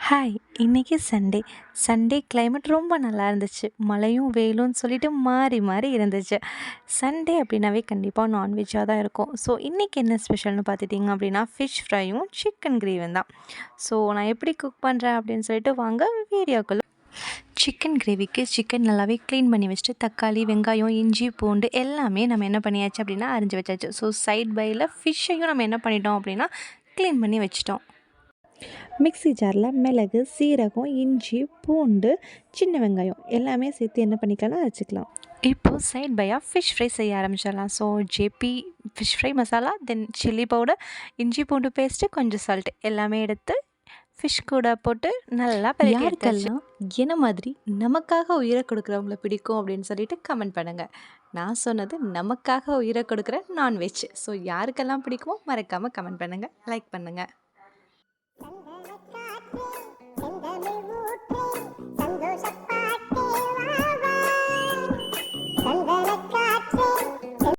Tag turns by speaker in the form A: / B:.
A: Hi! இன்னைக்கு Sunday. Sunday climate ரொம்ப நல்லா இருந்துச்சு. மழையும், வெயிலும்னு சொல்லிட்டு மாறி மாறி இருந்துச்சு. சண்டே அப்படின்னாவே கண்டிப்பா நான்வெஜ்ஜா தான் இருக்கும். ஸோ, இன்னைக்கு என்ன ஸ்பெஷல்னு பார்த்துட்டிங்க அப்படின்னா, ஃபிஷ் ஃப்ரையும், சிக்கன் கிரேவியும் தான். ஸோ, நான் எப்படி குக் பண்ணுறேன் அப்படின்னு சொல்லிட்டு வாங்க வீடியோக்குள்ள சிக்கன் கிரேவிக்கு சிக்கன் நல்லாவே க்ளீன் பண்ணி வச்சுட்டு, தக்காளி, வெங்காயம், இஞ்சி, பூண்டு எல்லாமே நம்ம என்ன பண்ணியாச்சு அப்படின்னா அரிஞ்சு வச்சாச்சு. ஸோ, சைட் பைல ஃபிஷ்ஷையும் நம்ம என்ன பண்ணிட்டோம் அப்படின்னா, க்ளீன் பண்ணி வச்சுட்டோம். மிக்ஸி ஜாரில் மிளகு, சீரகம், இஞ்சி, பூண்டு, சின்ன வெங்காயம் எல்லாமே சேர்த்து என்ன பண்ணிக்கலாம்னா அரைச்சிக்கலாம். இப்போது சைட் பையாக ஃபிஷ் ஃப்ரை செய்ய ஆரம்பிச்சிடலாம். So JP fish fry masala, then chilli powder, இஞ்சி பூண்டு பேஸ்ட்டு, கொஞ்சம் சால்ட் எல்லாமே எடுத்து ஃபிஷ் கூட போட்டு நல்லா யாருக்கெல்லாம் என்ன மாதிரி நமக்காக உயிரை கொடுக்குறவங்கள பிடிக்கும் அப்படின்னு சொல்லிட்டு கமெண்ட் பண்ணுங்கள். நான் சொன்னது நமக்காக உயிரை கொடுக்குற நான்வெஜ். ஸோ யாருக்கெல்லாம் பிடிக்குமோ மறக்காமல் கமெண்ட் பண்ணுங்கள், லைக் பண்ணுங்கள்.